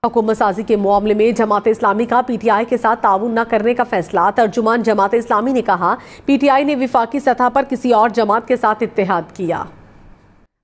حکومت سازی کے معاملے میں جماعت اسلامی کا پی ٹی آئی کے ساتھ تعاون نہ کرنے کا فیصلہ۔ ترجمان جماعت اسلامی نے کہا پی ٹی آئی نے وفاقی سطح پر کسی اور جماعت کے ساتھ اتحاد کیا۔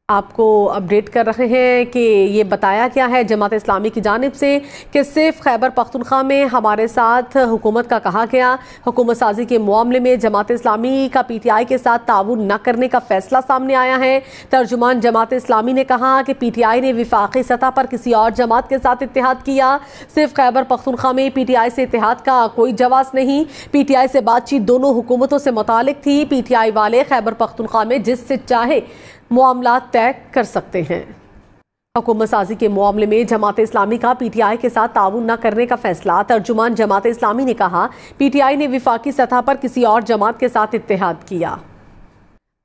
آپ کو اپڈیٹ کر رہے ہیں کہ یہ بتایا گیا ہے جماعت اسلامی کی جانب سے کہ صرف خیبر پختونخوا میں ہمارے ساتھ حکومت کا کہا گیا حکومت سازی کے معاملے میں جماعت اسلامی کا پی ٹی آئی کے ساتھ تعاون نہ کرنے کا فیصلہ سامنے آیا ہے۔ ترجمان جماعت اسلامی نے کہا کہ پی ٹی آئی نے وفاقی سطح پر کسی اور جماعت کے ساتھ اتحاد کیا۔ صرف خیبر پختونخوا میں پی ٹی آئی سے اتحاد کا کوئی جواز نہیں۔ پی ٹی آئی سے بات چیت دونوں حکومتوں سے متعلق تھی۔ پی ٹی آئی والے خیبر پختونخوا میں جس سے چاہے معاملات طے کر سکتے ہیں۔ حکومت سازی کے معاملے میں جماعت اسلامی کا پی ٹی آئی کے ساتھ تعاون نہ کرنے کا فیصلہ۔ ترجمان جماعت اسلامی نے کہا پی ٹی آئی نے وفاقی سطح پر کسی اور جماعت کے ساتھ اتحاد کیا۔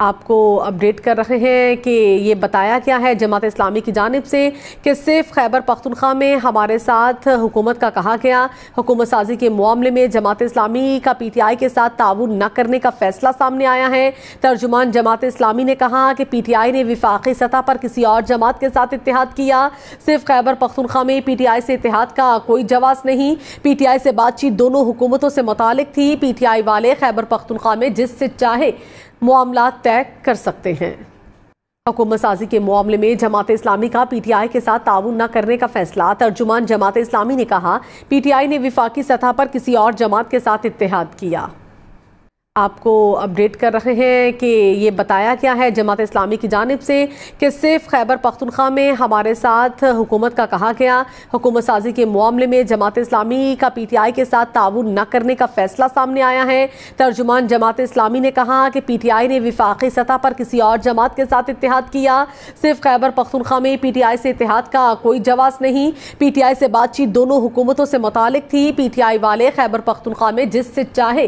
آپ کو اپڈیٹ کر رہے ہیں کہ یہ بتایا گیا ہے جماعت اسلامی کی جانب سے کہ صرف خیبر پختونخوا میں ہمارے ساتھ حکومت کا کہا گیا حکومت سازی کے معاملے میں جماعت اسلامی کا پی ٹی آئی کے ساتھ تعاون نہ کرنے کا فیصلہ سامنے آیا ہے۔ ترجمان جماعت اسلامی نے کہا کہ پی ٹی آئی نے وفاقی سطح پر کسی اور جماعت کے ساتھ اتحاد کیا۔ صرف خیبر پختونخوا میں پی ٹی آئی سے اتحاد کا کوئی جواز نہیں۔ پی ٹی آئی سے بات چیت دونوں حکومتوں سے متعلق تھی۔ پی ٹی آئی والے خیبر پختونخوا میں جس سے چاہے معاملات طے کر سکتے ہیں۔ حکومت سازی کے معاملے میں جماعت اسلامی کا پی ٹی آئی کے ساتھ تعاون نہ کرنے کا فیصلہ۔ ترجمان جماعت اسلامی نے کہا پی ٹی آئی نے وفاقی سطح پر کسی اور جماعت کے ساتھ اتحاد کیا۔ آپ کو اپڈیٹ کر رہے ہیں کہ یہ بتایا گیا ہے جماعت اسلامی کی جانب سے کہ صرف خیبر پختونخوا میں ہمارے ساتھ حکومت کا کہا گیا حکومت سازی کے معاملے میں جماعت اسلامی کا پی ٹی آئی کے ساتھ تعاون نہ کرنے کا فیصلہ سامنے آیا ہے۔ ترجمان جماعت اسلامی نے کہا کہ پی ٹی آئی نے وفاقی سطح پر کسی اور جماعت کے ساتھ اتحاد کیا۔ صرف خیبر پختونخوا میں پی ٹی آئی سے اتحاد کا کوئی جواز نہیں۔ پی ٹی آئی سے بات چیت دونوں حکومتوں سے متعلق تھی۔ پی ٹی آئی والے خیبر پختونخوا میں جس سے چاہے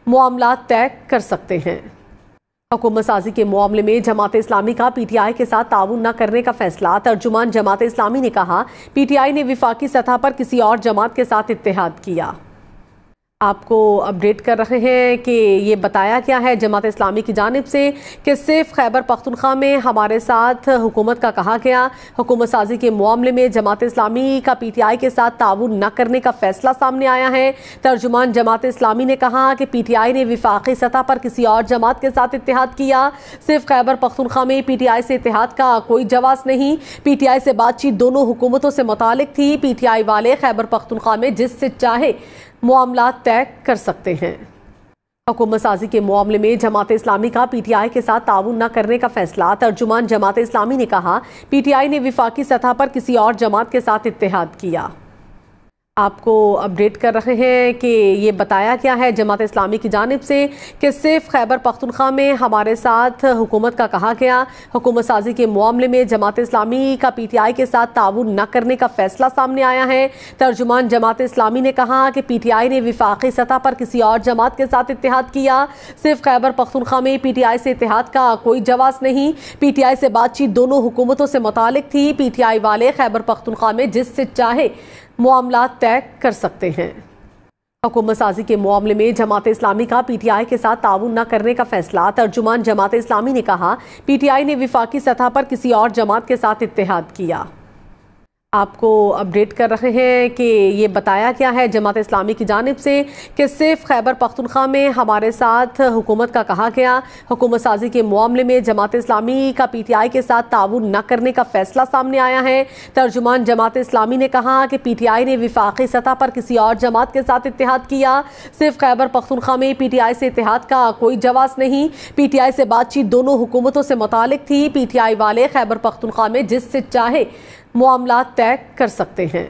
معاملات طے کر سکتے ہیں۔ حکومت سازی کے معاملے میں جماعت اسلامی کا پی ٹی آئی کے ساتھ تعاون نہ کرنے کا فیصلہ۔ ترجمان جماعت اسلامی نے کہا پی ٹی آئی نے وفاقی سطح پر کسی اور جماعت کے ساتھ اتحاد کیا۔ آپ کو اپڈیٹ کر رہے ہیں کہ یہ بتایا گیا ہے جماعت اسلامی کی جانب سے کہ صرف خیبر پختونخوا میں ہمارے ساتھ حکومت کا کہا گیا حکومت سازی کے معاملے میں جماعت اسلامی کا پی ٹی آئی کے ساتھ تعاون نہ کرنے کا فیصلہ سامنے آیا ہے۔ ترجمان جماعت اسلامی نے کہا کہ پی ٹی آئی نے وفاقی سطح پر کسی اور جماعت کے ساتھ اتحاد کیا۔ صرف خیبر پختونخوا میں پی ٹی آئی سے اتحاد کا کوئی جواز نہیں۔ پی ٹی آئی سے بات چیت دونوں حکومتوں سے متعلق تھی۔ پی ٹی آئی والے خیبر پختونخوا میں جس سے چاہے معاملات طے کر سکتے ہیں۔ حکومت سازی کے معاملے میں جماعت اسلامی کا پی ٹی آئی کے ساتھ تعاون نہ کرنے کا فیصلہ۔ ترجمان جماعت اسلامی نے کہا پی ٹی آئی نے وفاقی سطح پر کسی اور جماعت کے ساتھ اتحاد کیا۔ آپ کو اپڈیٹ کر رہے ہیں کہ یہ بتایا گیا ہے جماعت اسلامی کی جانب سے کہ صرف خیبر پختونخوا میں ہمارے ساتھ حکومت کا کہا گیا حکومت سازی کے معاملے میں جماعت اسلامی کا پی ٹی آئی کے ساتھ تعاون نہ کرنے کا فیصلہ سامنے آیا ہے۔ ترجمان جماعت اسلامی نے کہا کہ پی ٹی آئی نے وفاقی سطح پر کسی اور جماعت کے ساتھ اتحاد کیا۔ صرف خیبر پختونخوا میں پی ٹی آئی سے اتحاد کا کوئی جواز نہیں۔ پی ٹی آئی سے بات چیت دونوں حکومتوں سے متعلق تھی۔ پی ٹی آئی والے خیبر پختونخوا میں جس سے چاہے معاملات طے کر سکتے ہیں۔ حکومت سازی کے معاملے میں جماعت اسلامی کا پی ٹی آئی کے ساتھ تعاون نہ کرنے کا فیصلہ۔ ترجمان جماعت اسلامی نے کہا پی ٹی آئی نے وفاقی سطح پر کسی اور جماعت کے ساتھ اتحاد کیا۔ آپ کو اپڈیٹ کر رہے ہیں کہ یہ بتایا گیا ہے جماعت اسلامی کی جانب سے کہ صرف خیبر پختونخوا میں ہمارے ساتھ حکومت کا کہا گیا حکومت سازی کے معاملے میں جماعت اسلامی کا پی ٹی آئی کے ساتھ تعاون نہ کرنے کا فیصلہ سامنے آیا ہے۔ ترجمان جماعت اسلامی نے کہا کہ پی ٹی آئی نے وفاقی سطح پر کسی اور جماعت کے ساتھ اتحاد کیا۔ صرف خیبر پختونخوا میں پی ٹی آئی سے اتحاد کا کوئی جواز نہیں۔ پی ٹی آئی سے بات چیت دونوں حکومتوں سے متعلق تھی۔ پی ٹی آئی والے خیبر پختونخوا میں جس سے چاہے معاملات طے کر سکتے ہیں۔